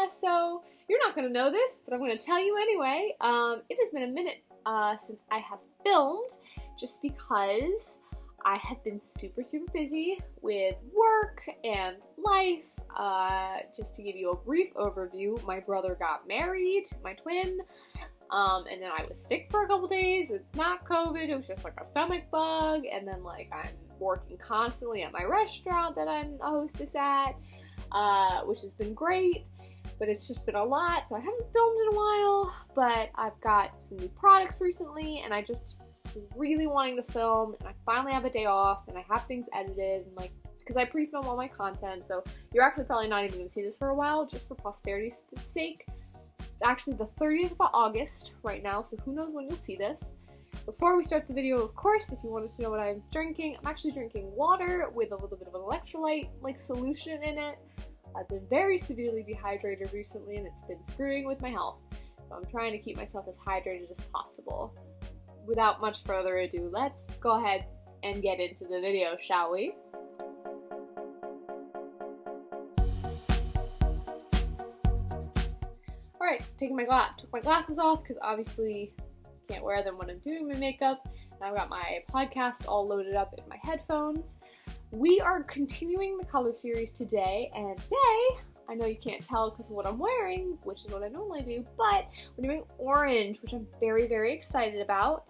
so you're not going to know this, but I'm going to tell you anyway. It has been a minute since I have filmed, just because I have been super busy with work and life. Just to give you a brief overview, my brother got married, my twin, and then I was sick for a couple days. It's not COVID, it was just like a stomach bug, and then like I'm working constantly at my restaurant that I'm a hostess at, which has been great, but it's just been a lot, so I haven't filmed in a while, but I've got some new products recently, and I just really wanting to film, and I finally have a day off, and I have things edited, and like, because I pre-film all my content, so you're actually probably not even going to see this for a while, just for posterity's sake. It's actually the 30th of August right now, so who knows when you'll see this. Before we start the video, of course, if you wanted to know what I'm drinking, I'm actually drinking water with a little bit of an electrolyte like solution in it. I've been very severely dehydrated recently, and it's been screwing with my health, so I'm trying to keep myself as hydrated as possible. Without much further ado, let's go ahead and get into the video, shall we? Alright, took my glasses off because obviously can't wear them when I'm doing my makeup. And I've got my podcast all loaded up in my headphones. We are continuing the color series today, and today, I know you can't tell because of what I'm wearing, which is what I normally do, but we're doing orange, which I'm very excited about.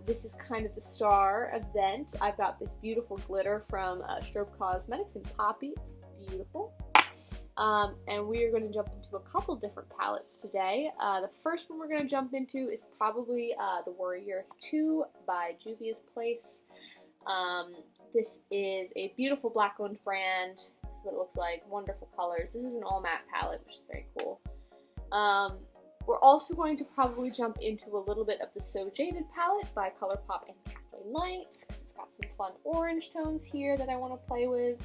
This is kind of the star event. I've got this beautiful glitter from Strobe Cosmetics in Poppy. It's beautiful. And we are going to jump into a couple different palettes today. The first one we're going to jump into is probably the Warrior 2 by Juvia's Place. This is a beautiful black-owned brand. This is what it looks like. Wonderful colors. This is an all-matte palette, which is very cool. We're also going to probably jump into a little bit of the So Jaded palette by ColourPop and Kathleenlights, because it's got some fun orange tones here that I want to play with.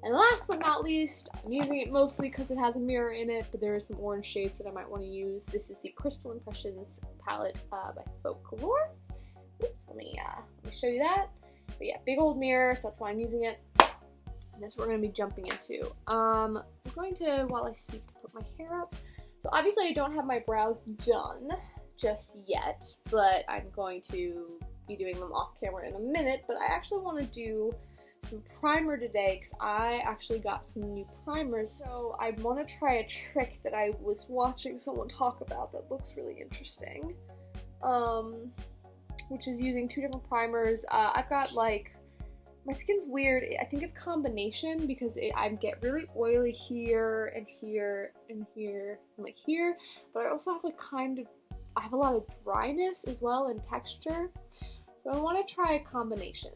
And last but not least, I'm using it mostly because it has a mirror in it, but there are some orange shades that I might want to use. This is the Crystal Impressions palette by Folklore. Oops, let me show you that. But yeah, big old mirror, so that's why I'm using it. And that's what we're going to be jumping into. I'm going to, while I speak, put my hair up. So obviously I don't have my brows done just yet, but I'm going to be doing them off camera in a minute. But I actually want to do some primer today because I actually got some new primers. So I want to try a trick that I was watching someone talk about that looks really interesting, which is using two different primers. I've got like, my skin's weird. I think it's combination because I get really oily here and here and here and like here, but I also have like I have a lot of dryness as well and texture. So I want to try a combination.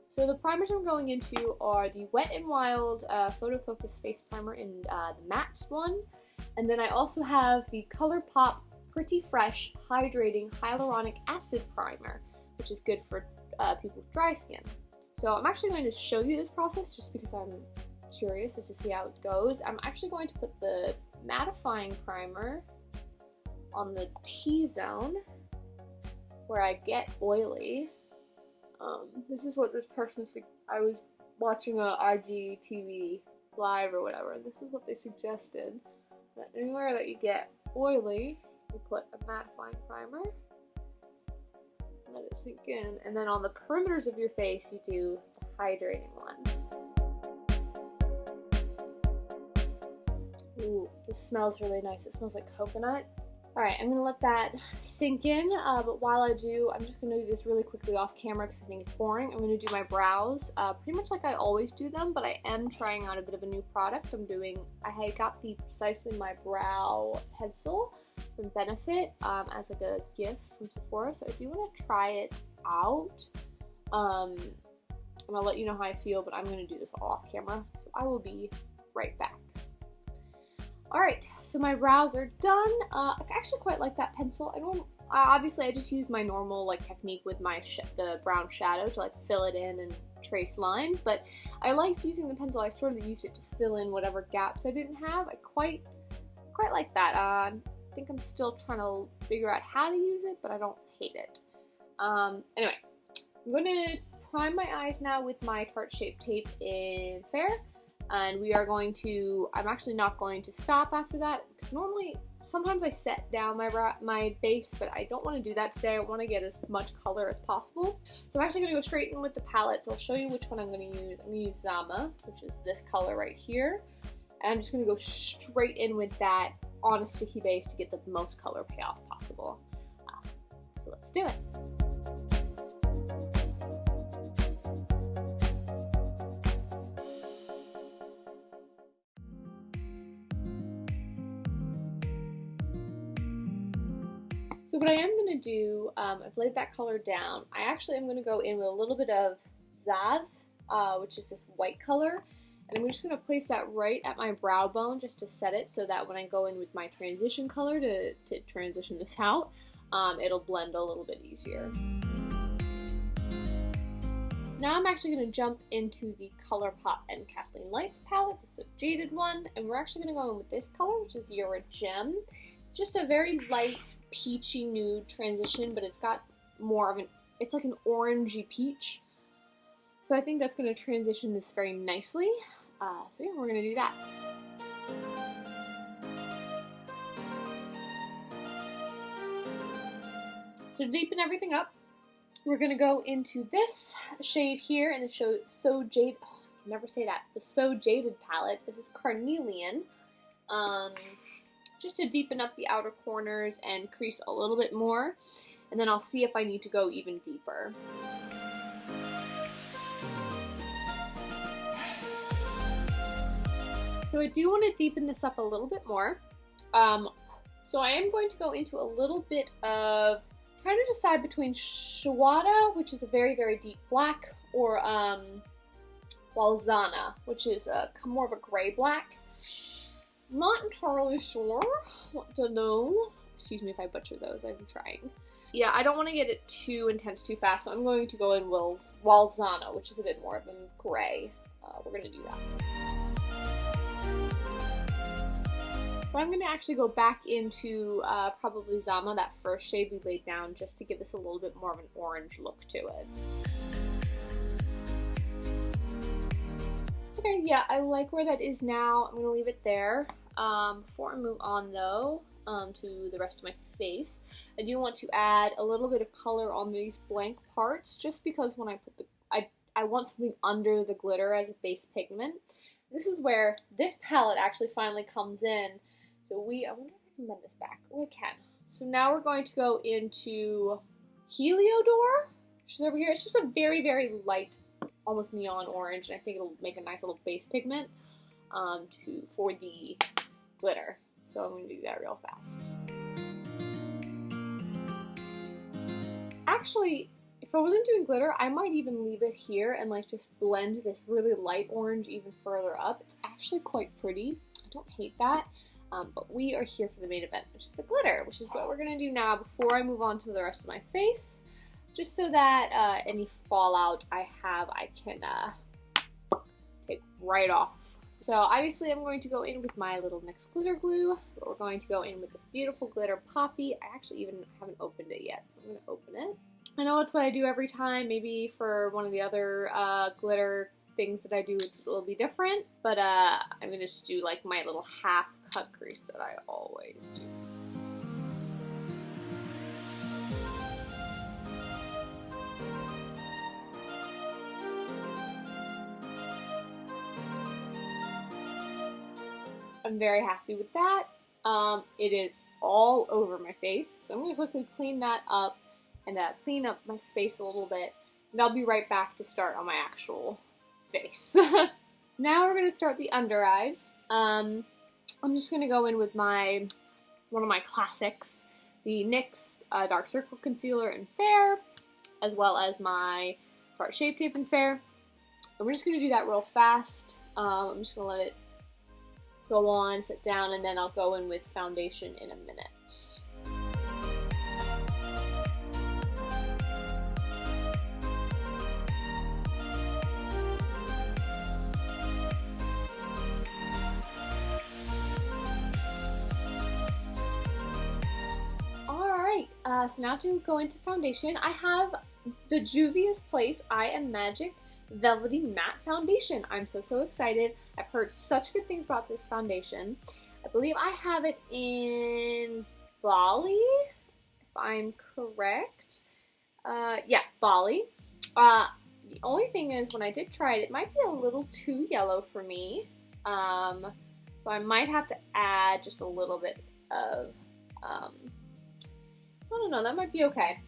So the primers I'm going into are the Wet n Wild Photo Focus Face Primer in the matte one. And then I also have the ColourPop Pretty Fresh Hydrating Hyaluronic Acid Primer, which is good for people with dry skin. So I'm actually going to show you this process just because I'm curious as to see how it goes. I'm actually going to put the mattifying primer on the T-zone where I get oily. This is what this person said. I was watching a IGTV live or whatever, and this is what they suggested. That anywhere that you get oily, you put a mattifying primer. Let it sink in, and then on the perimeters of your face you do the hydrating one. Ooh, this smells really nice. It smells like coconut. Alright, I'm going to let that sink in, but while I do, I'm just going to do this really quickly off camera because I think it's boring. I'm going to do my brows, pretty much like I always do them, but I am trying out a bit of a new product. I got the Precisely My Brow pencil from Benefit as like a gift from Sephora, so I do want to try it out, and I'll let you know how I feel, but I'm going to do this all off camera, so I will be right back. Alright, so my brows are done. I actually quite like that pencil. Obviously I just use my normal like technique with my the brown shadow to like fill it in and trace lines, but I liked using the pencil. I sort of used it to fill in whatever gaps I didn't have. I quite like that. I think I'm still trying to figure out how to use it, but I don't hate it. Anyway, I'm going to prime my eyes now with my Tarte Shape Tape in Fair. And we are going to, I'm actually not going to stop after that, because normally, sometimes I set down my base, but I don't want to do that today. I want to get as much color as possible. So I'm actually going to go straight in with the palette, so I'll show you which one I'm going to use. I'm going to use Zama, which is this color right here. And I'm just going to go straight in with that on a sticky base to get the most color payoff possible. So let's do it. So what I am going to do, I've laid that color down. I actually am going to go in with a little bit of Zaz, which is this white color. And I'm just going to place that right at my brow bone just to set it so that when I go in with my transition color to transition this out, it'll blend a little bit easier. Now I'm actually going to jump into the ColourPop and Kathleenlights palette. This is a jaded one. And we're actually going to go in with this color, which is You're a Gem. It's just a very light peachy nude transition, but it's got more of it's like an orangey peach. So I think that's going to transition this very nicely. So yeah, we're going to do that. So to deepen everything up, we're going to go into this shade here in the So Jaded, oh, I can never say that, the So Jaded palette. This is Carnelian. Just to deepen up the outer corners and crease a little bit more. And then I'll see if I need to go even deeper. So I do want to deepen this up a little bit more. So I am going to go into a little bit of, trying to decide between Shawada, which is a very, very deep black, or Walzana, which is more of a gray black. Not entirely sure what to know. Excuse me if I butcher those, I'm trying. Yeah, I don't want to get it too intense too fast, so I'm going to go in Walzana, which is a bit more of a gray. We're going to do that. So I'm going to actually go back into probably Zama, that first shade we laid down, just to give this a little bit more of an orange look to it. Okay, yeah, I like where that is now. I'm going to leave it there. Before I move on, though, to the rest of my face, I do want to add a little bit of color on these blank parts, just because when I put I want something under the glitter as a base pigment. This is where this palette actually finally comes in. So I wonder if I can bend this back. Oh, I can. So now we're going to go into Heliodor, which is over here. It's just a very, very light, almost neon orange, and I think it'll make a nice little base pigment for the glitter. So I'm going to do that real fast. Actually, if I wasn't doing glitter, I might even leave it here and like just blend this really light orange even further up. It's actually quite pretty. I don't hate that. But we are here for the main event, which is the glitter, which is what we're going to do now before I move on to the rest of my face. Just so that any fallout I have, I can take right off. So obviously I'm going to go in with my little NYX glitter glue, but we're going to go in with this beautiful glitter poppy. I actually even haven't opened it yet, so I'm going to open it. I know it's what I do every time. Maybe for one of the other glitter things that I do it will be different, but I'm going to just do like my little half cut crease that I always do. I'm very happy with that. It is all over my face, so I'm going to quickly clean that up and clean up my space a little bit, and I'll be right back to start on my actual face. So now we're going to start the under eyes. I'm just going to go in with one of my classics, the NYX Dark Circle Concealer in Fair, as well as my Tarte Shape Tape in Fair. And we're just going to do that real fast. I'm just going to let it go on, sit down, and then I'll go in with foundation in a minute. So now to go into foundation, I have the Juvia's Place I Am Magic Velvety Matte Foundation. I'm so excited. I've heard such good things about this foundation. I believe I have it in Bali, if I'm correct. Yeah, Bali. The only thing is, when I did try it, it might be a little too yellow for me. So I might have to add just a little bit of, I don't know, that might be okay.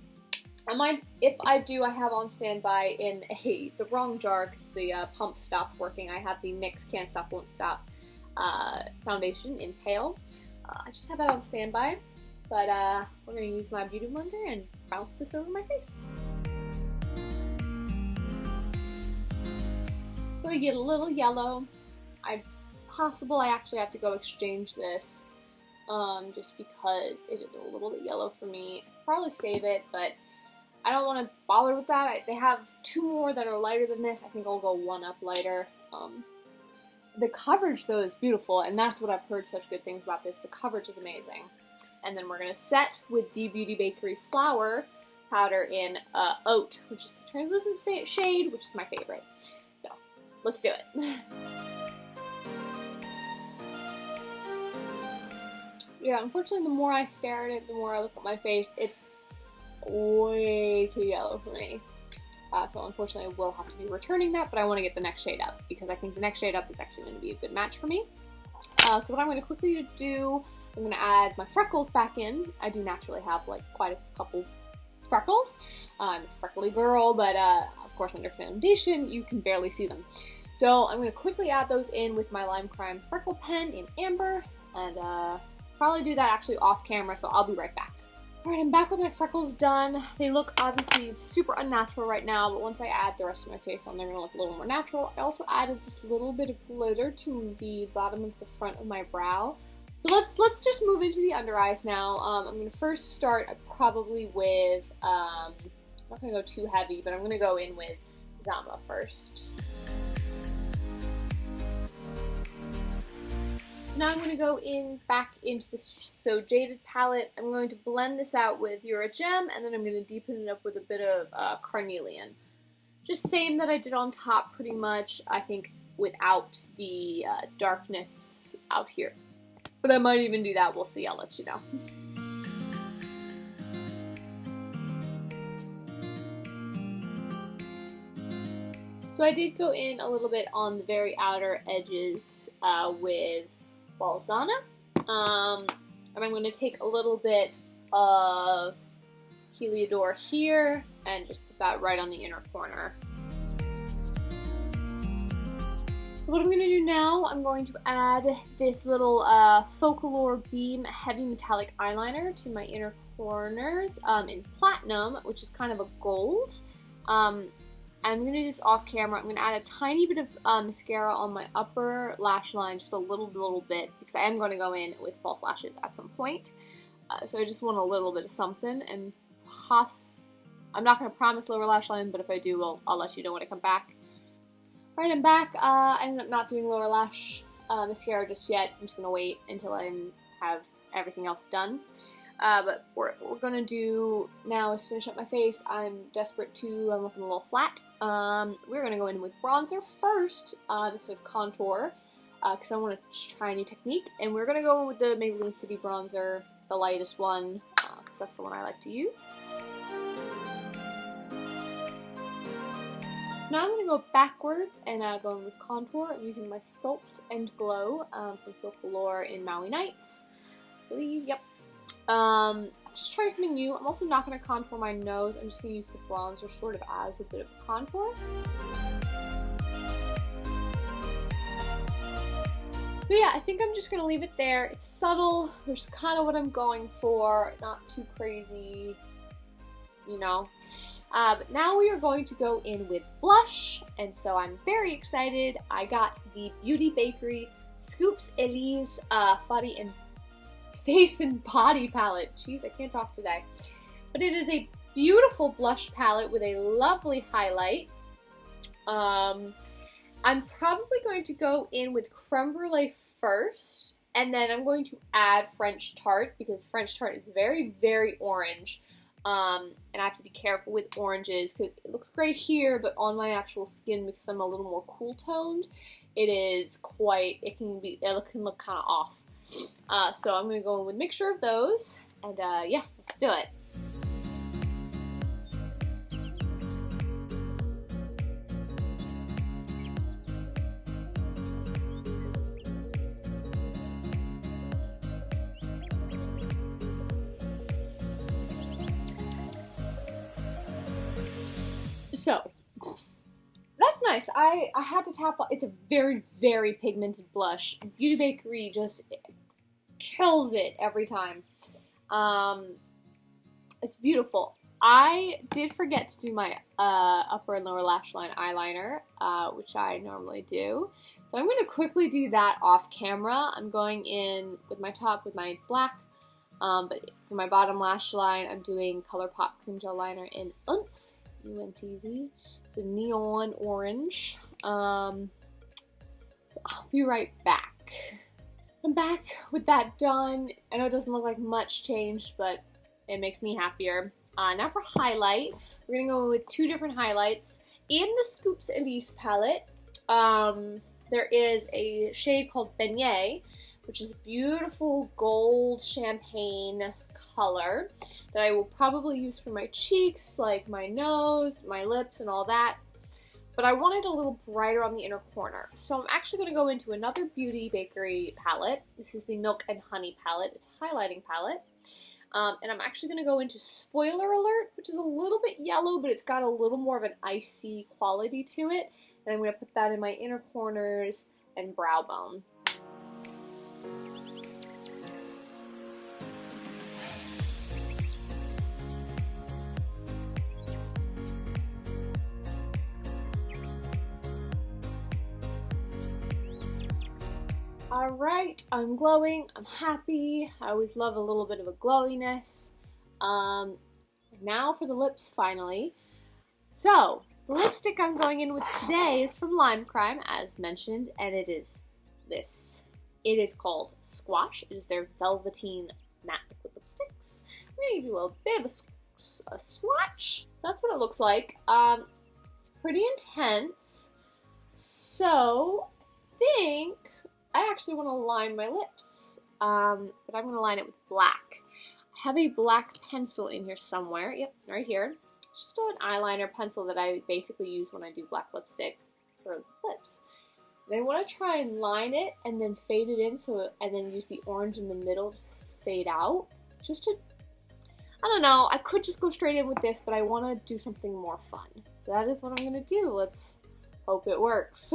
I might, if I do, I have on standby in the wrong jar because the pump stopped working. I have the NYX Can't Stop Won't Stop foundation in Pale. I just have that on standby, but we're going to use my Beauty Blender and bounce this over my face. So I get a little yellow. I actually have to go exchange this, just because it is a little bit yellow for me. I'll probably save it, but I don't want to bother with that. They have 2 more that are lighter than this. I think I'll go 1 up lighter. The coverage, though, is beautiful, and that's what I've heard such good things about this. The coverage is amazing. And then we're going to set with the Beauty Bakery Flower Powder in Oat, which is the translucent shade, which is my favorite. So, let's do it. Yeah, unfortunately, the more I stare at it, the more I look at my face, it's way too yellow for me. So unfortunately, I will have to be returning that, but I want to get the next shade up, because I think the next shade up is actually going to be a good match for me. So what I'm going to quickly do, I'm going to add my freckles back in. I do naturally have, like, quite a couple freckles. I'm a freckly girl, but of course under foundation, you can barely see them. So I'm going to quickly add those in with my Lime Crime Freckle Pen in Amber, and probably do that actually off camera, so I'll be right back. Alright, I'm back with my freckles done. They look obviously super unnatural right now, but once I add the rest of my face on, they're going to look a little more natural. I also added this little bit of glitter to the bottom of the front of my brow. So let's just move into the under eyes now. I'm going to first start probably with, I'm not going to go too heavy, but I'm going to go in with Zama first. Now I'm going to go back into the So Jaded palette. I'm going to blend this out with You're Gem, and then I'm going to deepen it up with a bit of Carnelian. Just same that I did on top pretty much, I think, without the darkness out here. But I might even do that, we'll see, I'll let you know. So I did go in a little bit on the very outer edges with Balzana, and I'm going to take a little bit of Heliodor here and just put that right on the inner corner. So what I'm going to do now, I'm going to add this little Focalure Beam Heavy Metallic Eyeliner to my inner corners in Platinum, which is kind of a gold. I'm going to do this off camera. I'm going to add a tiny bit of mascara on my upper lash line, just a little bit, because I am going to go in with false lashes at some point. So I just want a little bit of something, and I'm not going to promise lower lash line, but if I do, I'll let you know when I come back. Alright, I'm back. I ended up not doing lower lash mascara just yet. I'm just going to wait until I have everything else done. But what we're going to do now is finish up my face. I'm desperate to, I'm looking a little flat. We're going to go in with bronzer first, instead of contour, because I want to try a new technique. And we're going to go with the Maybelline City Bronzer, the lightest one, because that's the one I like to use. So now I'm going to go backwards and go in with contour. I'm using my Sculpt and Glow from Focalure in Maui Nights. I believe, yep. Just try something new. I'm also not going to contour my nose. I'm just going to use the bronzer sort of as a bit of contour. So yeah, I think I'm just going to leave it there. It's subtle, which is kind of what I'm going for. Not too crazy, you know. But now we are going to go in with blush, and so I'm very excited. I got the Beauty Bakery Scoops Elise Face and Body palette. Jeez, I can't talk today. But it is a beautiful blush palette with a lovely highlight. I'm probably going to go in with Creme Brulee first, and then I'm going to add French Tart, because French Tart is very, very orange. And I have to be careful with oranges because it looks great here, but on my actual skin, because I'm a little more cool toned, it can look kind of off. So I'm going to go in with a mixture of those, and yeah, let's do it. So, that's nice. I had to tap on, it's a very, very pigmented blush. Beauty Bakery just kills it every time. It's beautiful. I did forget to do my upper and lower lash line eyeliner, which I normally do. So I'm going to quickly do that off camera. I'm going in with my top with my black, but for my bottom lash line, I'm doing ColourPop Cream Gel Liner in Untz. UNTZ. It's a neon orange. So I'll be right back. I'm back with that done. I know it doesn't look like much changed, but it makes me happier. Now for highlight. We're going to go with two different highlights. In the Scoops and East palette, there is a shade called Beignet, which is a beautiful gold champagne color that I will probably use for my cheeks, like my nose, my lips, and all that. But I want it a little brighter on the inner corner. So I'm actually going to go into another Beauty Bakery palette. This is the Milk and Honey palette. It's a highlighting palette. And I'm actually going to go into Spoiler Alert, which is a little bit yellow, but it's got a little more of an icy quality to it. And I'm going to put that in my inner corners and brow bone. Alright, I'm glowing, I'm happy, I always love a little bit of a glowiness. Now for the lips finally. So, the lipstick I'm going in with today is from Lime Crime, as mentioned, and it is this. It is called Squash. It is their Velveteen Matte Liquid Lipsticks. I'm going to give you a little bit of a swatch. That's what it looks like. It's pretty intense, so I think I actually want to line my lips, but I'm going to line it with black. I have a black pencil in here somewhere. Yep, right here. It's just an eyeliner pencil that I basically use when I do black lipstick for lips. And I want to try and line it and then fade it in, and then use the orange in the middle to fade out. Just to, I don't know, I could just go straight in with this, but I want to do something more fun. So that is what I'm going to do. Let's hope it works.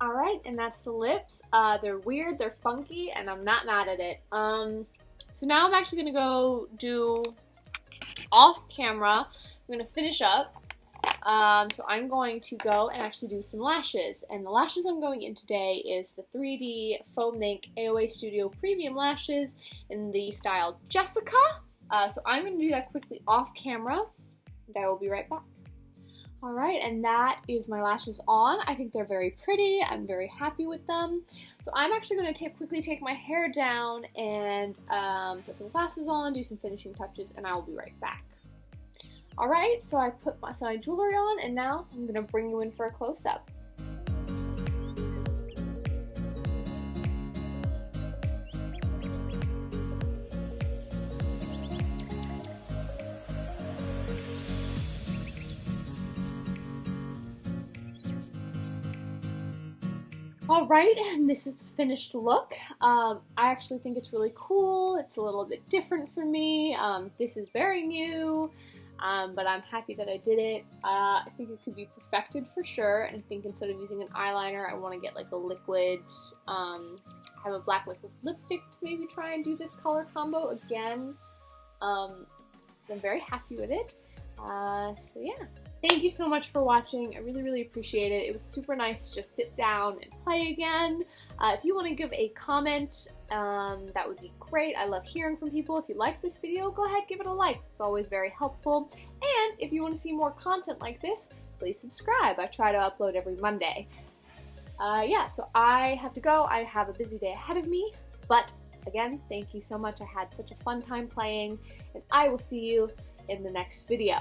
Alright, and that's the lips. They're weird, they're funky, and I'm not mad at it. So now I'm actually going to go do off camera. I'm going to finish up. So I'm going to go and actually do some lashes. And the lashes I'm going in today is the 3D Foam Ink AOA Studio Premium Lashes in the style Jessica. So I'm going to do that quickly off camera, and I will be right back. Alright, and that is my lashes on. I think they're very pretty. I'm very happy with them. So I'm actually going to quickly take my hair down and put the glasses on, do some finishing touches, and I will be right back. Alright, so I put my jewelry on, and now I'm going to bring you in for a close-up. Alright, and this is the finished look. I actually think it's really cool. It's a little bit different for me. This is very new, but I'm happy that I did it. I think it could be perfected for sure, and I think instead of using an eyeliner, I want to get like a liquid, have a black liquid lipstick to maybe try and do this color combo again. I'm very happy with it. So yeah. Thank you so much for watching. I really, really appreciate it. It was super nice to just sit down and play again. If you want to give a comment that would be great. I love hearing from people. If you like this video, go ahead, give it a like. It's always very helpful. And if you want to see more content like this, please subscribe. I try to upload every Monday. Yeah, so I have to go. I have a busy day ahead of me. But again, thank you so much. I had such a fun time playing, and I will see you in the next video.